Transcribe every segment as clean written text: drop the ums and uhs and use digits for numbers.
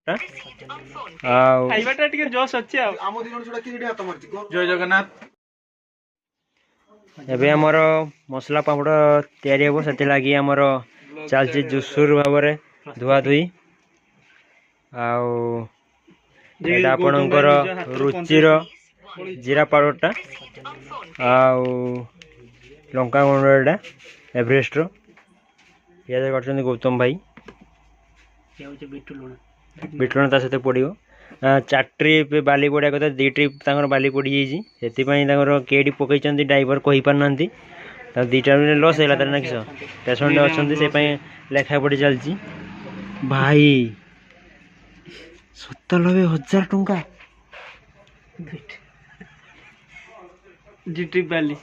ଖାଇବାଟା ଟିକେ ଜସ୍ ଅଛି ଆଉ ଜୟ ଜଗନ୍ନାଥ। ଏବେ ଆମର ମସଲା ପାମ୍ପଡ଼ ତିଆରି ହେବ, ସେଥିଲାଗି ଆମର ଚାଲିଛି ଜୋରସୋର ଭାବରେ ଧୁଆ ଧୁଇ। ଆଉ ଏଇଟା ଆପଣଙ୍କର ରୁଚିର ଜିରା ପାଉଡ଼ରଟା, ଆଉ ଲଙ୍କା ଗୁଣ୍ଡ ଏଇଟା ଏଭରେଷ୍ଟର। ପିଆଜ କାଟୁଛନ୍ତି ଗୌତମ ଭାଇ। ବିଟ ଲୁଣ ତା ସହିତ ପଡ଼ିବ। 4 ଟ୍ରିପ୍ ବାଲି ପଡ଼ିବା କଥା, 2 ଟ୍ରିପ୍ ତାଙ୍କର ବାଲି ପଡ଼ିଯାଇଛି। ସେଥିପାଇଁ ତାଙ୍କର କେଇଟି ପକେଇଛନ୍ତି ଡ୍ରାଇଭର କହିପାରୁନାହାନ୍ତି। ତାକୁ 2ଟା ଲସ୍ ହେଇଗଲା ତାର ନା କିସ, ପେସେଣ୍ଟ ଅଛନ୍ତି, ସେପାଇଁ ଲେଖା ପଢ଼ି ଚାଲିଛି। ଭାଇ 97,000 ଟଙ୍କା ଜି ଟ୍ରିପ୍ ବାଲି।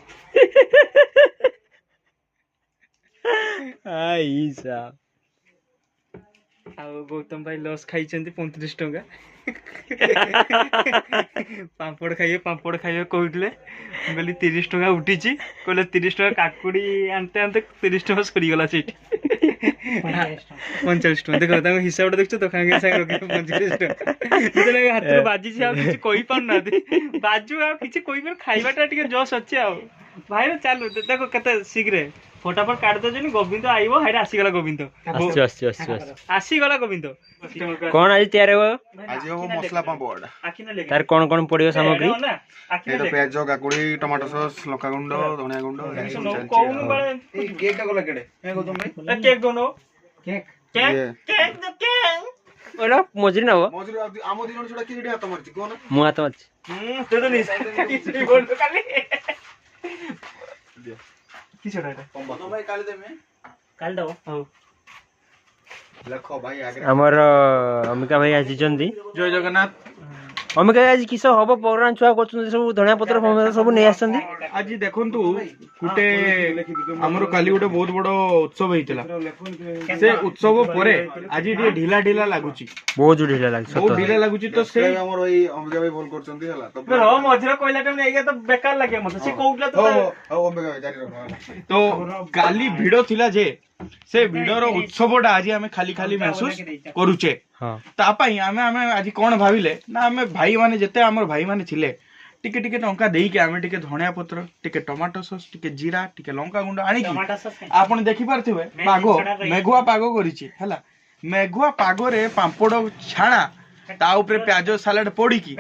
ଆଉ ଗୌତମ ଭାଇ ଲସ୍ ଖାଇଛନ୍ତି 35 ଟଙ୍କା। ପାମ୍ପଡ଼ ଖାଇବେ କହୁଥିଲେ। ମୁଁ କହିଲି 30 ଟଙ୍କା ଉଠିଛି, କହିଲେ 30 ଟଙ୍କା କାକୁଡ଼ି ଆଣତେ ଆଣତେ 30 ଟଙ୍କା ସରିଗଲା ସେଇଠି। 45 ଟଙ୍କା। ଦେଖ ତାଙ୍କ ହିସାବଟା ଦେଖୁଛ ତ, ସାଙ୍ଗେ ସାଙ୍ଗେ ରଖିଛ 45 ଟଙ୍କା। ଯେତେବେଳେ ହାତରୁ ବାଜିଛି ଆଉ କିଛି କହିପାରୁନାହାନ୍ତି। ବାଜୁ ଆଉ କିଛି କହିପାରୁ, ଖାଇବାଟା ଟିକେ ଜସ୍ ଅଛି ଆଉ। ଭାଇର ଚାଲୁ ଦେଖ କେତେ ଶୀଘ୍ର ଫଟାଫଟ କାଢି ଦଉଛନ୍ତି। ଗୋବିନ୍ଦ ଆଇବ, ହାଇରେ ଆସିଗଲା ଗୋବିନ୍ଦ। ଆସିଗଲା ଗୋବିନ୍ଦ। କଣ ଆଜି ତିଆରି ହେବ? ଆଜି ହବ ମସଲା ପାମ୍ପଡ଼। ତାର କଣ କଣ ପଡ଼ିବ ସାମଗ୍ରୀ? ଏଇଟା ପିଆଜ, କାକୁଡ଼ି, ଟମାଟୋ ସସ୍, ଲଙ୍କା ଗୁଣ୍ଡ, ଧନିଆ ଗୁଣ୍ଡ, ମଝିରେ ନବ। ଆମ ଦି ଜଣ ଛଡା କିଏ ହାତ ମାରିଛି କଣ? ମୁଁ ହାତ ମାରିଛି। ଆମର ଅମିକା ଭାଇ ଆସିଛନ୍ତି। ଜୟ ଜଗନ୍ନାଥ। ଅମିକା ଭାଇ ଆଜି କିସ ହବ ପ୍ରୋଗ୍ରାମ? ଛୁଆ କରୁଛନ୍ତି ସବୁ, ଧଣିଆ ପତ୍ର ସବୁ ନେଇ ଆସିଛନ୍ତି। ଆଜି ଦେଖନ୍ତୁ, ଗୋଟେ ଆମର କାଲି ଗୋଟେ ବହୁତ ବଡ ଉତ୍ସବ ହେଇଥିଲା। ସେ ଉତ୍ସବ ପରେ ଆଜି ଟିକେ ଢିଲା ଢିଲା ଲାଗୁଛି, ବହୁତ ଢିଲା ଲାଗୁଛି, ବହୁତ ଢିଲା ଲାଗୁଛି। ତ ସେ ଆମର ଏଇ ଅମ୍ବିକା ଭାଇ ଭଲ କରୁଛନ୍ତି ହେଲା। ମଝିରେ କହିଲା ଟାଇମ୍ ନେଇକି ତ ବେକାର ଲାଗେ ମତେ। ସେ କହୁଥିଲା ତ କାଲି ଭିଡ ଥିଲା ଯେ, ସେ ଭିଡର ଉତ୍ସବଟା ଆଜି ଆମେ ଖାଲି ଖାଲି ମେହସୁସ କରୁଛେ। ତା ପାଇଁ ଆମେ ଆଜି କଣ ଭାବିଲେ ନା, ଆମେ ଭାଇମାନେ ଯେତେ ଆମର ଭାଇମାନେ ଥିଲେ, ଟିକେ ଟିକେ ଟଙ୍କା ଦେଇକି ଆମେ ଟିକେ ଧଣିଆ ପତ୍ର, ଟିକେ ଟମାଟୋ ସସ୍, ଟିକେ ଜିରା, ଟିକେ ଲଙ୍କା ଗୁଣ୍ଡ ଆଣିକି, ଆପଣ ଦେଖିପାରୁଥିବେ ପାଗ ମେଘୁଆ ପାଗ କରିଛି ହେଲା। ମେଘୁଆ ପାଗରେ ପାମ୍ପଡ଼ ଛାଣା, ତା ଉପରେ ପିଆଜ ସାଲାଡ ପଡିକି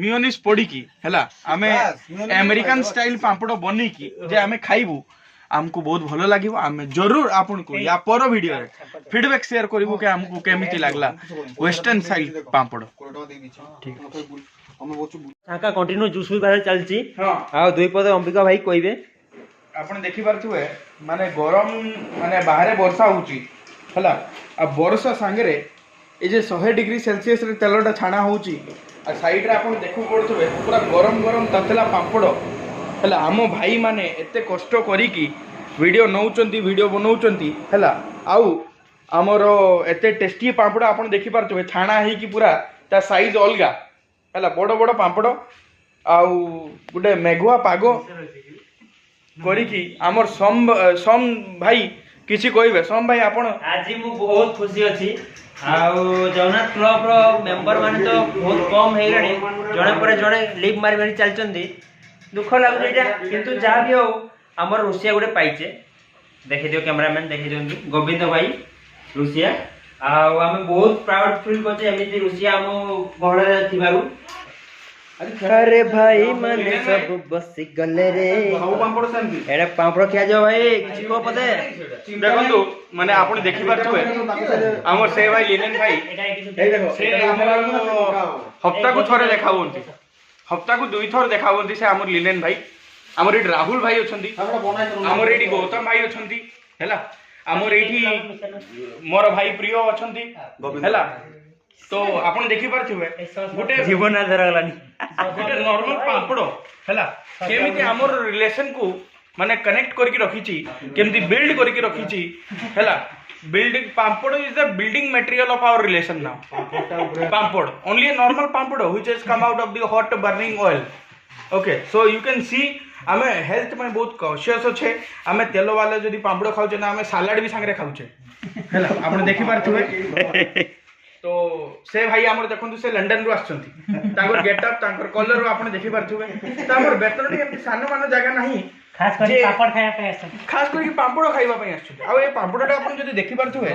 ମିଓନିଜ ପଡିକି ହେଲା, ଆମେ ଆମେରିକାନ ଷ୍ଟାଇଲ ପାମ୍ପଡ଼ ବନେଇକି ଯେ ଆମେ ଖାଇବୁ, ଆମକୁ ବହୁତ ଭଲ ଲାଗିବ। ଆମେ ଜରୁର ଆପଣଙ୍କୁ ୟା ପର ଭିଡିଓରେ ଫିଡବ୍ୟାକ ସେୟାର କରିବୁ କି ଆମକୁ କେମିତି ଲାଗିଲା ୱେଷ୍ଟର୍ଣ୍ଣ ଷ୍ଟାଇଲ ପାମ୍ପଡ଼। କଣ୍ଟିନ୍ୟୁ ଜୁସ୍ ବି ବାହାରେ ଚାଲିଛି। ଆଉ 2 ପଦ ଅମ୍ବିକା ଭାଇ କହିବେ। ଆପଣ ଦେଖିପାରୁଥିବେ, ମାନେ ଗରମ, ମାନେ ବାହାରେ ବର୍ଷା ହଉଛି ହେଲା, ଆଉ ବର୍ଷା ସାଙ୍ଗରେ এই যে 100 ডিগ্রি সেলସିୟସରେ ତେଲଟା ଛାଣା ହେଉଛି, ଆଉ ସାଇଡରେ ଆପଣ ଦେଖୁ ପଡୁଥିବେ ପୁରା ଗରମ ଗରମ ତତଲା ପାମ୍ପଡ଼ ହେଲା। ଆମ ଭାଇମାନେ ଏତେ କଷ୍ଟ କରିକି ଭିଡ଼ିଓ ନେଉଛନ୍ତି, ଭିଡ଼ିଓ ବନାଉଛନ୍ତି ହେଲା। ଆଉ ଆମର ଏତେ ଟେଷ୍ଟି ପାମ୍ପଡ଼ ଆପଣ ଦେଖିପାରୁଥିବେ, ଛାଣା ହେଇକି ପୁରା ତା ସାଇଜ୍ ଅଲଗା ହେଲା, ବଡ଼ ବଡ଼ ପାମ୍ପଡ଼। ଆଉ ଗୋଟେ ମେଘୁଆ ପାଗ କରିକି ଆମର ସମ ଭାଇ କିଛି କହିବେ। ସମ ଭାଇ ଆପଣ? ଆଜି ମୁଁ ବହୁତ ଖୁସି ଅଛି। ଆଉ ଜଗନ୍ନାଥ କ୍ଲବର ମେମ୍ବର ମାନେ ତ ବହୁତ କମ୍ ହେଇଗଲେଣି, ଜଣେ ପରେ ଜଣେ ଲିଭ୍ ମାରି ମାରି ଚାଲିଛନ୍ତି। ଦୁଃଖ ଲାଗୁଛି ଏଇଟା, କିନ୍ତୁ ଯାହା ବି ହଉ ଆମର ରୁଷିଆ ଗୋଟେ ପାଇଛେ। ଦେଖିଦିଅ କ୍ୟାମେରାମ୍ୟାନ୍, ଦେଖିଦିଅନ୍ତୁ ଗୋବିନ୍ଦ ଭାଇ ରୁଷିଆ। ଆଉ ଆମେ ବହୁତ ପ୍ରାଉଡ ଫିଲ୍ କରୁଛେ ଏମିତି ରୁଷିଆ ଆମ ଗହଳରେ ଥିବାରୁ। अरे भाई माने सब बस गले रे एडा पापड़ खिया जाओ भाई किछि को पते देखंतु माने आपण देखि पारथुवे हमर से भाई लिनेन भाई ए देखो से हमर हफ्ता को थोरे देखावंती, हफ्ता को 2 थोर देखावंती। से हमर लिनेन भाई, हमर एटी राहुल भाई अछंती, हमर एटी गौतम भाई अछंती हैला, हमर एटी मोर भाई प्रिय अछंती हैला। तो आपण देखि पारथुवे गोटे जीवन आधार गलानी गोटे नॉर्मल पापड़ हैला केमिति हमर रिलेशन को माने कनेक्ट करके रखिची, केमिति बिल्ड करके रखिची हैला। Building papad is the building material of our relation now. Papad only a normal papad which has come out of the hot burning oil. Okay, so you can see आमे हेल्थ में बहुत कॉशियस अच्छे आमे तेल वाले जदि पांपड़ खाऊचे ना आमे सालाड भी सांगरे खाऊचे हैला आपण देखि पारथुवे तो से भाई हमर देखंतु से लंडन रु आछंती तांकर गेटअप तांकर कलर रु आपण देखि पारथुवे त हमर बेतर टी एमती सान मान जगह नाही खास कर पापड़ खाया पे आछन खास करके पांपड़ खाइबा पई आछंती आ ए पांपड़टा आपण जदि देखि पारथुवे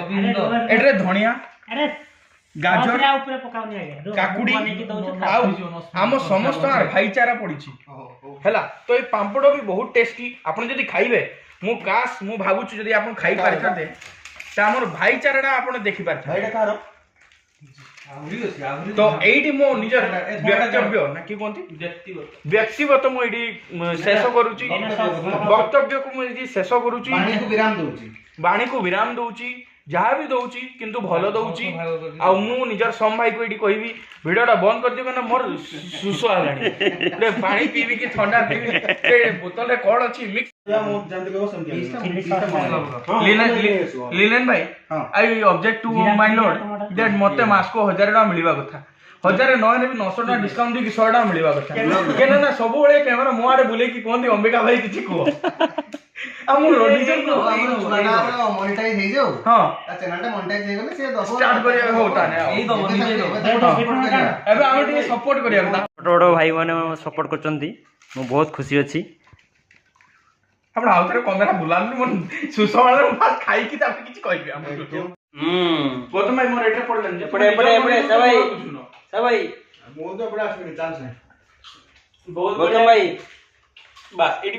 एटरे धनिया अरे गाजर ऊपर पकाउनी आगे काकुड़ी आम समस्त भाईचारा पड़ी हैला तो ये पांपड़ भी बहुत टेस्टी आपण जदि खाइबे मु काश मु भाबुछु जदि आपण खाइ पारथाते त हमर भाईचाराटा आपण देखि पारथाते भाईटा कार तो एइटी मो निजर वक्तव्य ना कि कोंती व्यक्तिगत मो एइटी शेष करूची वक्तव्य को मो एइटी शेष करूची बाणी को विराम दउची जहाँ भी दउची किंतु भलो दउची आ मु निजर सम भाई को एडी कहबी वीडियोटा बंद कर दियो कना मोर सुसो आलानी रे पानी पीबी कि ठंडा पीबी ए बोतल रे कोड अछि मिक्स लिलन भाई I object to my lord that मते मास को 1000 टका मिलिबा कथा 1000 9 भी 900 टका डिस्काउंट दी कि 100 टका मिलिबा कथा केना ना सब बळे कैमरा मो आडे बुले कि कोन दी अंबिका भाई किछि को हम रोडिजन को मोनेटाइज हे जाऊ हां चैनल टा मोनेटाइज हे गले से 10 स्टार्ट करिया होता ने एई दो निजे दो एबे हम टिके सपोर्ट करिया कथा छोटो छोटो भाई माने सपोर्ट करचंती मु बहुत खुशी अछि आपण आउतरे कैमरा बुलानी मन सुसमाळ बात खाई कि ताप किछि कहबी हम गौतम भाई मोर एटा पडलन जे पड़े सबाई मो तो बड़ा आसबे चांस है बहुत गौतम भाई बस